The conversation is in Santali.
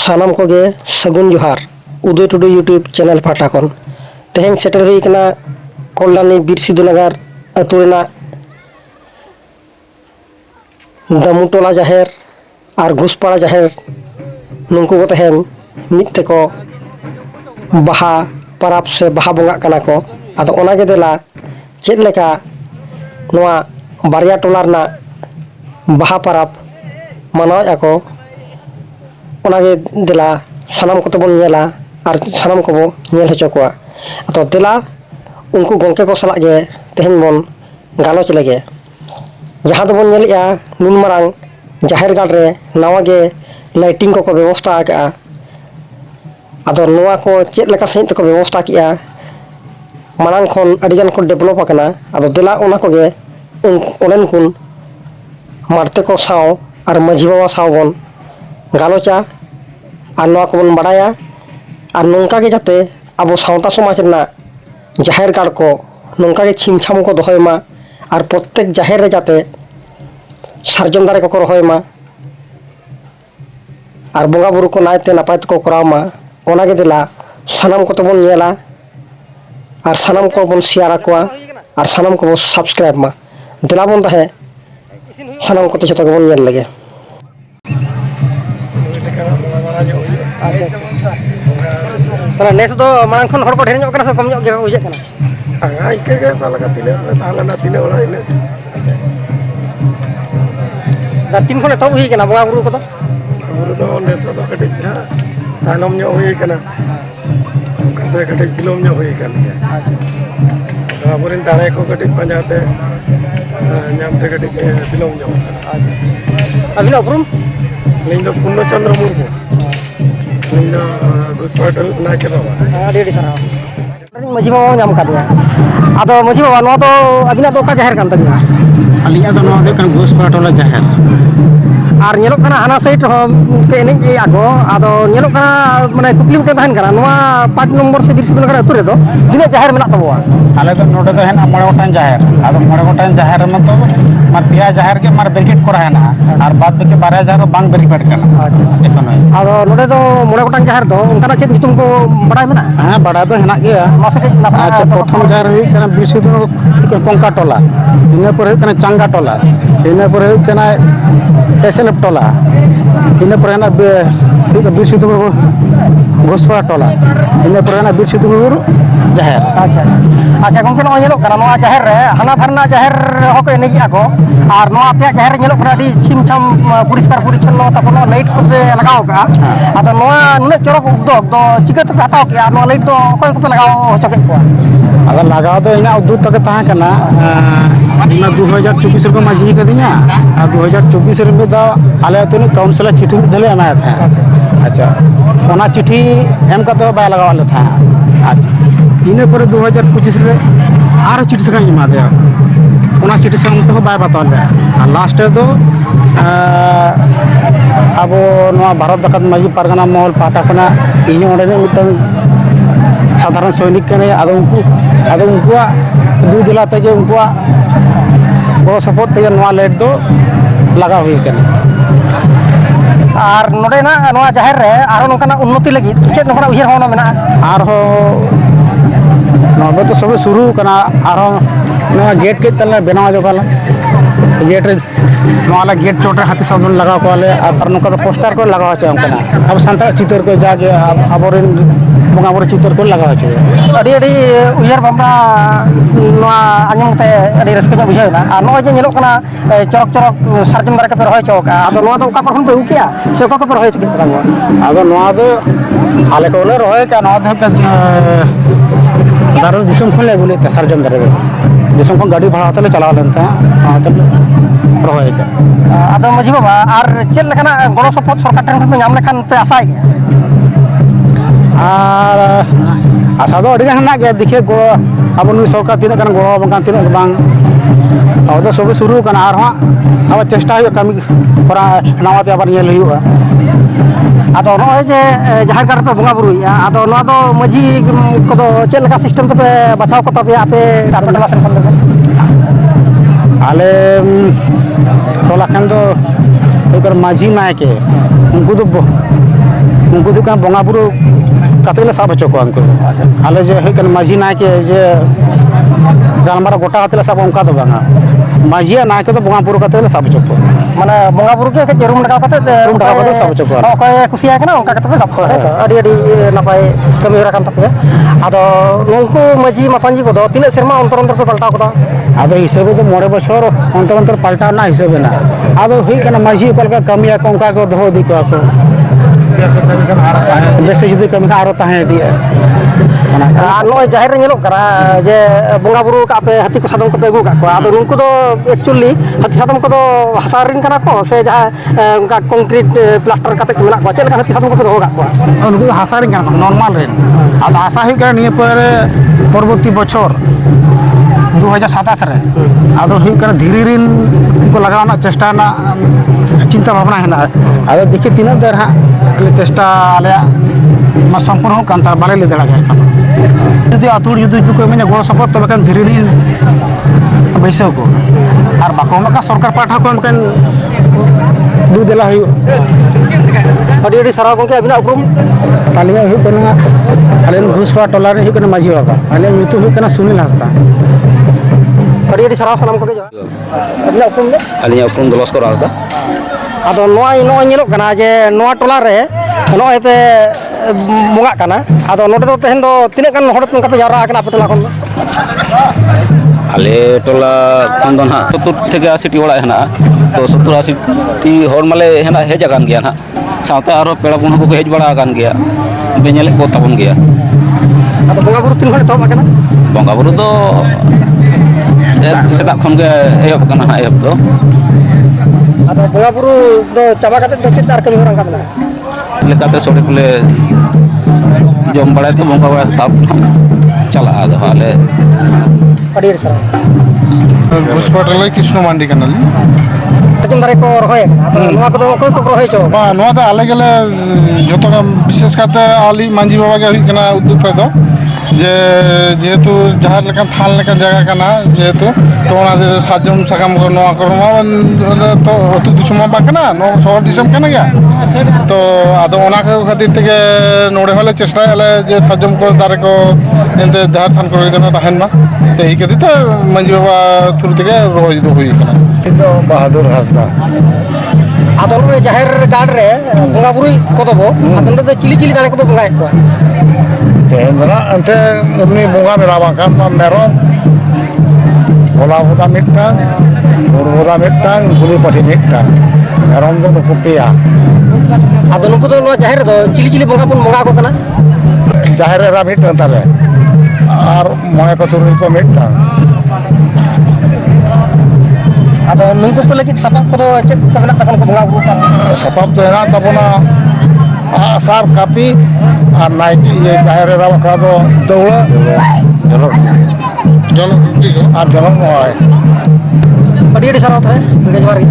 सानाम को गे सगुन जोहार उदय टुडू यूट्यूब चैनल पाटा खन तेहें सेटर हुई कना कल्याणी बीर सिद्धूनगर अतु रेना दामुटोला जाहेर और घुसपाड़ा जाहेर नुंकु को तेहें मित को बाहा परब से बाहा बंगा कना को आदो ओना गे देला चेद लेका नोआ बारिया टोला रना बाहा परब मनाव ako ओनागे देला सानाम को तबन नेला और सानाम को बो नेल होचो कोआ तो देला उनको गंके को सलाग गे तेहेन बन गालोच लेगे जहां दबन नेलिया नुन मारांग जाहेर गाड़ रे नवा गे लाइटिंग को व्यवस्था आका आदो नोआ को चेद लेका सहित को व्यवस्था किया मारांग खन अडिगान को डेवलप आकना आदो देला ओना को गे ओनेन कुन मारते को साव और माझी बाबा साव बन गालोचा और नोआ को बन बड़ाया और नोंका गे जाते अब सावता समाज रना जाहेर गाड़ को नोंका गे छिमछाम को दोहयमा और प्रत्येक जाहेर रे जाते सारजम दारे को रहोयमा और बंगा बुरु को नायते नापायते को करावमा ओना गे देला सानाम को तबन नेला और सानाम को बन शेयर आकोआ और सानाम को सब्सक्राइब मा देला बन ताहे सानाम को जतो बन नेल लगे अच्छा नेस दो मांग खन हर को ढेर ᱧᱚᱜ से कम ᱧᱚᱜ गे उजे कना आंगा इके गे तालका तिले ताला ना तिले ओला इने दा तीन खन तो हुई कना बंगा बुरु को तो नेस दो कटि तानम ᱧᱚᱜ हुई कना कते कटि किलोम ᱧᱚᱜ हुई कन अच्छा आबोरिन दारे को कटि पंजाते ᱧᱟᱢते कटि किलोम ᱧᱚᱜ अभिन उपरुम ᱤᱧ ᱫᱚ ᱯᱩᱨᱱᱚ ᱪᱚᱱᱫᱨᱚ ᱢᱩᱨᱢᱩ ᱤᱧ ᱫᱚ ᱜᱩᱥᱯᱟᱴᱟᱞ ᱱᱟᱭᱠᱮ ᱵᱟᱵᱟ ᱟᱹᱰᱤ ᱥᱟᱨᱦᱟᱣ माझी बाबा नाम कादिया आदो माझी बाबा नो तो अबिना दो का जाहिर कान तबिना अलिया दो नो दे कान घुसपाटोला जाहिर और नेलो काना हाना साइड हो पे एने ए आगो आदो नेलो काना माने कुपली मटे तहन काना नोआ 5 नंबर से 20 नगर अतु रे दो दिने जाहिर मेना तबवा आले तो नोडे दो हेना मोड़े गोटान जाहिर आदो मोड़े गोटान जाहिर में तो मार पिया जाहिर के मार ब्रिकेट को रहना और बाद के 12 जाहिर बांग ब्रिकेट करना अच्छा एखनो आदो नोडे दो मोड़े गोटान जाहिर दो उनका चेक तुम को बड़ाई मेना हां बड़ा तो हेना गया अच्छा प्रथम जाहिर हुई कना बिरसिदु कोंका टोला इने पर हुई कना चांगा टोला इने पर हुई कना एसएलएफ टोला इने पर हेना बिरसिदु घोसपा टोला इने पर हेना बिरसिदु जाहिर अच्छा अच्छा गंके नो येलो कना नो जाहिर रे हाना धरना जाहिर होको एनेजी आको और नो आपया जाहिर येलो कना डी छिमछाम परिष्कार परिच्छन्न तपनो लाइट को पे लगाओ का आदो नो नुने चोरक उद्योग दो चिके तो हटाओ के नो लाइट दो कोई को पे लगाओ होचके को आदा लगाओ दो इना उद्योग तक ताहा कना इना 2024 रे माझी कदिया आ 2024 रे दो आले अतुनी काउंसिल चिट्ठी धले अनाया था अच्छा ओना चिट्ठी एम का तो बाय लगाव ले था अच्छा इने पर 2025 रे आरो चिट्ठी सका इमा दे ओना चिट्ठी सम तो बाय बताव ले आ लास्ट दो अब नोआ भारत दखत माझी परगना महल पाटा कना इन ओडे ने मिटन साधारण सैनिक कने आदो उनकुआ दू दिला तक उनकुआ गो सपोर्ट ते नोआ लाइट दो लगा हुई कने और नोडे ना नोआ जाहिर रे आरो नोकना उन्नति लगी चेक नोकना उहिर होना मेना आरो नोबे तो सब शुरू कना आरो नोआ गेट के तले बनावा जोगाला गेट रे नोआला गेट चोटे हाथी सब लगा कोले और नोका तो पोस्टर को लगा छ हमकना अब संताल चित्र को जागे अबोरिन बंगा बुरु चित्र को लगा छ अडी अडी उहिर बाबा नोआ आंजम ते अडी रस्के जो बुझायना और नो जे नेलो कना चरक चरक सरजम दारे के पे रहोय चौका आदो नोआ दो का परखन पे उकिया से का पे रहोय छ आदो नोआ दो आले कोले रहोय का नोआ दो दारो दिसम खोले बोले ते सरजम दारे दिसम को गाड़ी भाड़ा तले चला लेनता तब रहोय का आदो माझी बाबा और चेल लेकना गड़ो सपोर्ट सरकार ठन पे नाम लेखान पे आसाय और आशा दो अड़ी हना गया देखिए गो अब नु सरकार तीन कन गो बंगान तीन बांग अब तो सब शुरू कना और अब चेष्टा हुई कमी परा नवाते आबार नेल हुआ आदो नो जे जहार गाड़ पे बंगा बुरुया आदो नो दो माझी को दो चेल का सिस्टम तो पे बचाव को पे आपे टोला से खन आले टोला खन दो माझी नायके उनको तो उनको दो kan bonga buru kate le sab hocho ko unko ale je he kan maji na ke je galmara gota kate le sab onka do banga maji na ke do bonga buru kate le sab hocho ko ᱢᱟᱱᱮ ᱵᱚᱸᱜᱟ ᱵᱩᱨᱩ ᱜᱮ ᱡᱟᱹᱨᱩᱢ ᱞᱟᱜᱟᱣ ᱠᱟᱛᱮ ᱨᱩᱢ ᱞᱟᱜᱟᱣ ᱠᱟᱛᱮ ᱥᱟᱵ ᱦᱚᱪᱚ ᱠᱚᱣᱟ ᱚᱠᱚᱭ ᱠᱩᱥᱤᱭᱟᱭ ᱠᱟᱱᱟ ᱚᱱᱠᱟ ᱠᱟᱛᱮ ᱯᱮ ᱥᱟᱵ ᱠᱚᱣᱟ ᱟᱹᱰᱤ ᱟᱹᱰᱤ ᱱᱟᱯᱟᱭ ᱠᱟᱹᱢᱤ ᱦᱚᱨᱟ ᱠᱟᱱ ᱛᱟᱯᱮᱭᱟ ᱟᱫᱚ ᱱᱩᱝᱠᱩ ᱢᱟᱹᱡᱷᱤ ᱢᱟᱯᱟᱧᱡᱤ ᱠᱚᱫᱚ ᱛᱤᱱᱟᱹᱜ ᱥᱮᱨᱢᱟ ᱚᱱᱛᱚᱨ ᱚᱱᱛᱚᱨ ᱯᱮ ᱯᱟᱞᱴᱟᱣ ᱠᱚᱫᱟ ᱟᱫᱚ ᱦᱤᱥᱟᱹᱵ ᱫᱚ 9 ᱵᱚᱪᱷᱚᱨ ᱚᱱᱛᱚᱨ ᱚᱱᱛᱚᱨ ᱯᱟᱞᱴᱟᱣ ᱨᱮᱱᱟᱜ ᱦᱤᱥᱟᱹᱵ ᱢᱮᱱᱟᱜᱼᱟ ᱟᱫᱚ ᱦᱩᱭ ᱠᱟᱱᱟ ᱢᱟᱹᱡᱷᱤ ᱚᱠᱟ ᱞᱮᱠᱟ ᱠᱟᱹᱢᱤᱭᱟ ᱠᱚ ᱚᱱᱠᱟ ᱠᱚ ᱫᱚᱦᱚ ᱤᱫᱤ ᱠᱚᱣᱟ ᱠᱚ ᱵᱮᱥ ᱡᱩᱫᱤ ᱠᱟᱹᱢᱤ ᱠᱷᱟᱱ ᱟᱨᱚ ᱛᱟᱦᱮᱸ ᱤᱫᱤᱜᱼᱟ ᱟᱨ ᱱᱚᱜᱼᱚᱭ ᱡᱟᱦᱮᱨ ᱨᱮ ᱧᱮᱞᱚᱜ ᱠᱟᱱᱟ ᱡᱮ ᱵᱚᱸᱜᱟ ᱵᱩᱨᱩ ᱠᱟᱜ ᱯᱮ ᱦᱟᱹᱛᱤ ᱠᱚ ᱥᱟᱫᱚᱢ ᱠᱚᱯᱮ ᱟᱹᱜᱩ ᱠᱟᱜ ᱠᱚᱣᱟ ᱟᱫᱚ ᱱᱩᱠᱩ ᱫᱚ ᱮᱠᱪᱩᱭᱮᱞᱤ ᱦᱟᱹᱛᱤ ᱥᱟᱫᱚᱢ ᱠᱚᱫᱚ ᱦᱟᱥᱟ ᱨᱮᱱ ᱠᱟᱱᱟ ᱠᱚ ᱥᱮ ᱡᱟᱦᱟᱸ ᱚᱱᱠᱟ ᱠᱚᱝᱠᱨᱤᱴ ᱯᱞᱟᱥᱴᱟᱨ ᱠᱟᱛᱮ ᱠᱚ ᱢᱮᱱᱟᱜ ᱠᱚᱣᱟ ᱪᱮᱫ ᱞᱮᱠᱟ ᱦᱟᱹᱛᱤ ᱥᱟᱫᱚᱢ ᱠᱚᱯᱮ ᱫᱚᱦᱚ ᱠᱟᱜ ᱠᱚᱣᱟ ᱩᱱᱠᱩ ᱫᱚ ᱦᱟᱥᱟ ᱨᱮᱱ ᱠᱟᱱᱟ ᱠᱚ ᱱᱚᱨᱢᱟᱞ ᱨᱮᱱ ᱟᱫᱚ ᱟᱥᱟ ᱦᱩᱭᱩᱜ ᱠᱟᱱᱟ ᱱᱤᱭᱟᱹ ᱯᱚᱨᱚᱵᱚᱨᱛᱤ ᱵᱚᱪᱷᱚᱨ 2027 ᱨᱮ ᱟᱫᱚ ᱦᱩᱭᱩᱜ ᱠᱟᱱᱟ ᱫᱷᱤᱨᱤ ᱨᱮᱱ ᱩᱱᱠᱩ ᱞᱟᱜᱟᱣ ᱨᱮᱱᱟᱜ ᱪᱮᱥᱴᱟ ᱨᱮᱱᱟᱜ ᱪᱤᱱᱛᱟᱹ ᱵᱷᱟᱵᱽᱱᱟ ᱦᱮᱱᱟᱜᱼᱟ ᱟᱫᱚ ᱫᱮᱠᱷᱤ ᱛᱤᱱᱟᱹᱜ ᱫᱮᱨ ᱦᱟᱸᱜ ᱟᱞᱮ ᱪᱮᱥᱴᱟ ᱟᱞᱮᱭᱟᱜ ᱢᱟ ᱥᱚᱢᱯᱩᱨᱱᱚ ᱠᱟᱱ ᱛᱟᱨ ᱵᱟᱞᱮ ᱞᱟᱹᱭ ᱫᱟᱲᱮᱭᱟᱜ ᱠᱟᱱᱟ ᱡᱩᱫᱤ ᱟᱹᱛᱩ ᱦᱚᱲ ᱡᱩᱫᱤ ᱠᱚ ᱤᱢᱟᱹᱧᱟ ᱜᱚᱲᱚ ᱥᱚᱯᱚᱦᱚᱫ ᱛᱚᱵᱮ ᱠᱷᱟᱱ ᱫᱷᱤᱨᱤ ᱨᱮᱱ ᱵᱟᱹᱭᱥᱟᱹᱣ ᱠᱚ ᱟᱨ ᱵᱟᱠᱚ ᱮᱢᱚᱜ ᱠᱷᱟᱱ ᱥᱚᱨᱠᱟᱨ ᱯᱟᱦᱴᱟ ᱠᱷᱚᱱ ᱢᱤᱫᱴᱮᱱ ᱫᱩ ᱫᱮᱞᱟ ᱦᱩᱭᱩᱜ ᱟᱹᱰᱤ ᱟᱹᱰᱤ ᱥᱟᱨᱦᱟᱣ ᱜᱚᱢᱠᱮ ᱟᱹᱵᱤᱱᱟᱜ ᱩᱯᱨᱩᱢ ᱟᱹᱞᱤᱧᱟᱜ ᱦᱩᱭᱩᱜ ᱠᱟᱱᱟ ᱟᱹᱞᱤᱧ ᱜᱷᱩᱥᱯᱟ ᱴᱚᱞᱟ ᱨᱮ ᱦᱩᱭᱩᱜ ᱠᱟᱱᱟ ᱢᱟᱹᱡᱷᱤ ᱵᱟᱵᱟ ᱟᱹᱞᱤᱧᱟᱜ ᱧᱩᱛᱩᱢ ᱦᱩᱭᱩᱜ ᱠᱟᱱᱟ ᱥᱩᱱᱤᱞ ᱦᱟᱸᱥᱫᱟ ᱟᱹᱰᱤ ᱟᱹᱰᱤ ᱥᱟᱨᱦᱟᱣ ᱥᱟᱱᱟᱢ ᱠᱚᱜᱮ ᱡᱚᱦᱟᱨ ᱟᱹᱵᱤᱱᱟᱜ ᱩᱯᱨᱩᱢ ᱫᱚ ᱟᱹᱞᱤᱧᱟᱜ ᱩᱯᱨᱩᱢ ᱫᱚ ᱞᱚᱥᱠᱚᱨ ᱦᱟᱸᱥᱫᱟ ᱟᱫᱚ ᱱᱚᱜᱼᱚᱭ ᱧᱮᱞᱚᱜ ᱠᱟᱱᱟ ᱡᱮ ᱱᱚᱣᱟ ᱴᱚᱞᱟ ᱨᱮ ᱱᱚᱜᱼᱚᱭ ᱯᱮ ᱵᱚᱸᱜᱟᱜ ᱠᱟᱱᱟ ᱟᱫᱚ ᱱᱚᱰᱮ ᱫᱚ ᱛᱮᱦᱮᱧ ᱫᱚ ᱛᱤᱱᱟᱹᱜ ᱜᱟᱱ ᱦᱚᱲ ᱚᱱᱠᱟ ᱯᱮ ᱡᱟᱣᱨᱟ ᱟᱠᱟᱱᱟ ᱟᱯᱮ ᱴᱚᱞᱟ ᱠᱷᱚᱱ ᱫᱚ ᱟᱞᱮ ᱴᱚᱞᱟ ᱠᱷᱚᱱ ᱫᱚ ᱱᱟᱦᱟᱜ 70 থেকে 80টি ᱚᱲᱟᱜ ᱦᱮᱱᱟᱜᱼᱟ ᱛᱚ 70 80টি ᱦᱚᱲ ᱢᱟᱞᱮ ᱦᱮᱡ ᱟᱠᱟᱱ ᱜᱮᱭᱟ ᱱᱟᱦᱟᱜ ᱥᱟᱶᱛᱮ ᱟᱨᱚ ᱯᱮᱲᱟ ᱯᱩᱱᱦᱟᱹ ᱠᱚᱠᱚ ᱦᱮᱡ ᱵᱟᱲᱟ ᱟᱠᱟᱱ ᱜᱮᱭᱟ ᱵᱮ ᱧᱮᱞᱮᱫ ᱠᱚ ᱛᱟᱵᱚᱱ ᱜᱮᱭᱟ ᱟᱫᱚ ᱵᱚᱸᱜᱟ ᱵᱩᱨᱩ ᱛᱤᱱ ᱠᱷᱚᱱ ᱮᱛᱚᱦᱚᱵ ᱟᱠᱟᱱᱟ ᱵᱚᱸᱜᱟ ᱵᱩᱨᱩ ᱫᱚ ᱥᱮᱛᱟᱜ ᱠᱷᱚᱱ ᱜᱮ ᱮᱦᱚᱵ ᱟᱠᱟᱱᱟ ᱦᱟᱸᱜ ᱮᱦᱚᱵ ᱫᱚ ᱟᱫᱚ ᱵᱚᱸᱜᱟ ᱵᱩᱨᱩ ᱫᱚ ᱪᱟᱵᱟ ᱠᱟᱛᱮ ᱫᱚ ᱪᱮᱫ ᱟᱨ ᱠᱟᱹᱢᱤ ᱦᱚᱨᱟ ᱚᱱᱠᱟ ᱢᱮᱱᱟᱜᱼᱟ ᱞᱮᱠᱟᱛᱮ ᱥᱚᱲᱮ ᱠᱚᱞᱮ ᱡᱚᱢ ᱵᱟᱲᱟᱭ ᱛᱮ ᱵᱚᱸᱜᱟ ᱵᱟᱲᱟᱭ ᱛᱟᱨᱯᱚᱨ ᱦᱟᱸᱜ ᱪᱟᱞᱟᱜᱼᱟ ᱟᱫᱚ ᱦᱟᱸᱜ ᱟᱞᱮ ᱟᱹᱰᱤ ᱟᱹᱰᱤ ᱥᱟᱨᱦᱟᱣ ᱜᱷᱩᱥᱯᱟ ᱴᱚᱞᱟ ᱠᱨᱤᱥᱱᱚ ᱢᱟᱱᱰᱤ ᱠᱟᱱᱟᱞᱤᱧ ᱥᱟᱨᱡᱚᱢ ᱫᱟᱨᱮ ᱠᱚ ᱨᱚᱦᱚᱭ ᱟᱠᱟᱱᱟ ᱟᱫᱚ ᱱᱚᱣᱟ ᱠᱚᱫᱚ ᱚᱠᱚᱭ ᱠᱚ ᱨᱚᱦᱚᱭ ᱦᱚᱪᱚ ᱵᱟᱝ ᱱᱚᱣᱟ ᱫᱚ ᱟᱞᱮ ᱜᱮᱞᱮ ᱡᱚᱛᱚ ᱵᱤᱥᱮᱥ ᱠᱟᱛᱮ ᱟᱹᱞᱤᱧ ᱢᱟᱺᱡᱷᱤ ᱵᱟᱵᱟ ᱜᱮ ᱦᱩᱭᱩᱜ ᱠᱟᱱᱟ ᱩদ্যোক্তা ᱫᱚ ᱡᱮ ᱡᱮᱦᱮᱛᱩ ᱡᱟᱦᱟᱸ ᱞᱮᱠᱟᱱ ᱛᱷᱟᱱ ᱞᱮᱠᱟᱱ ᱡᱟᱭᱜᱟ ᱠᱟᱱᱟ ᱡᱮᱦᱮᱛᱩ ᱛᱚ ᱚᱱᱟ ᱥᱟᱨᱡᱚᱢ ᱥᱟᱠᱟᱢ ᱠᱚ ᱱᱚᱣᱟ ᱠᱚᱨᱮ ᱢᱟ ᱛᱚ ᱟᱹᱛᱩ ᱫᱤᱥᱚᱢ ᱢᱟ ᱵᱟᱝ ᱠᱟᱱᱟ ᱱᱚᱣᱟ ᱥᱚᱦᱚᱨ ᱫᱤᱥᱚᱢ ᱠᱟᱱ ᱜᱮᱭᱟ ᱛᱚ ᱟᱫᱚ ᱚᱱᱟ ᱠᱚ ᱠᱷᱟᱹᱛᱤᱨ ᱛᱮᱜᱮ ᱱᱚᱰᱮ ᱦᱚᱸᱞᱮ ᱪᱮᱥᱴᱟᱭᱟᱞᱮ ᱡᱮ ᱥᱟᱨᱡᱚᱢ ᱠᱚ ᱫᱟᱨᱮ ᱠᱚ ᱮᱱᱛᱮ ᱡᱟᱦᱮᱨ ᱛᱷᱟᱱ ᱠᱚᱨᱮ ᱡᱮᱱᱚ ᱛᱟᱦᱮᱱ ᱢᱟ ᱛᱚ ᱮᱭ ᱠᱷᱟᱹᱛᱤᱨ ᱛᱮ ᱢᱟᱺᱡᱷᱤ ᱵᱟᱵᱟ ᱛᱷᱩᱨᱩ ᱛᱮᱜᱮ ᱨᱚᱦᱚᱭ ᱫᱚ ᱦᱩᱭ ᱠᱟᱱᱟ ᱤᱧ ᱫᱚ ᱵᱟᱦᱟᱫᱩᱨ ᱦᱟᱸᱥᱫᱟ ᱟᱫᱚ ᱱᱚᱜᱼᱚᱭ ᱡᱟᱦᱮᱨ ᱜᱟᱲ ᱨᱮ ᱵᱚᱸᱜᱟ ᱵᱩᱨᱩᱭ ᱠᱚᱫᱚ ᱵᱚ ᱟᱫᱚ ᱱᱚᱰᱮ ᱫᱚ ᱪᱤᱞᱤ ᱪᱤᱞᱤ ᱫᱟᱲᱮ ᱠᱚᱵᱚ ᱵᱚᱸᱜᱟᱭᱮᱫ ᱠᱚᱣᱟ ᱛᱮᱦᱮᱧ ᱫᱚ ᱱᱟᱜ ᱮᱱᱛᱮ ᱩᱱᱤ ᱵᱚᱸᱜᱟ ᱢᱮᱱᱟᱜ ᱵᱟᱝᱠᱷᱟᱱ ᱢᱟ ᱢᱮᱨᱚᱢ ᱵᱷᱳᱞᱟ ᱵᱚᱫᱟ ᱢᱤᱫᱴᱟᱝ ᱜᱩᱨ ᱵᱚᱫᱟ ᱢᱤᱫᱴᱟᱝ ᱜᱩᱞᱤ ᱯᱟᱹᱴᱷᱤ ᱢᱤᱫᱴᱟᱝ ᱢᱮᱨᱚᱢ ᱫᱚ ᱱᱩᱠᱩ ᱯᱮᱭᱟ ᱟᱫᱚ ᱱᱩᱠᱩ ᱫᱚ ᱱᱚᱣᱟ ᱡᱟᱦᱮᱨ ᱨᱮᱫᱚ ᱪᱤᱞᱤ ᱪᱤᱞᱤ ᱵᱚᱸᱜᱟ ᱵᱚᱱ ᱵᱚᱸᱜᱟ ᱟᱠᱚ ᱠᱟᱱᱟ ᱡᱟᱦᱮᱨ ᱮᱨᱟ ᱢᱤᱫᱴᱟᱝ ᱛᱟᱞᱮ ᱟᱨ ᱢᱚᱬᱮ ᱠᱚ ᱛᱩᱨᱩᱭ ᱠᱚ ᱢᱤᱫᱴᱟᱝ ᱟᱫᱚ ᱱᱩᱠᱩ ᱠᱚ ᱞᱟᱹᱜᱤᱫ ᱥᱟᱯᱟᱵ ᱠᱚᱫᱚ ᱪᱮᱫ ᱠᱚ ᱢᱮᱱᱟᱜ ᱛᱟᱵᱚᱱᱟ ᱵᱚᱸᱜᱟ ᱵᱩᱨᱩ ᱠᱟᱱ ᱥᱟᱯᱟᱵ ᱫᱚ ᱦᱮᱱᱟᱜ ᱛᱟᱵᱚᱱᱟ ᱟᱜᱼᱥᱟᱨ ᱠᱟᱹᱯᱤ ᱟᱨ ᱱᱟᱭᱠᱮ ᱡᱟᱦᱮᱨ ᱮᱨᱟ ᱵᱟᱠᱷᱨᱟ ᱫᱚ ᱫᱟᱹᱣᱲᱟᱹ ᱡᱚᱱᱚᱜ ᱨᱩᱴᱤ ᱠᱚ ᱟᱨ ᱡᱚᱱᱚᱜ ᱢᱚᱦᱚᱭ ᱟᱹᱰᱤ ᱟᱹᱰᱤ ᱥᱟᱨᱦᱟᱣ ᱛᱟᱦᱚᱞᱮ ᱡᱚᱦᱟᱨ ᱜᱮ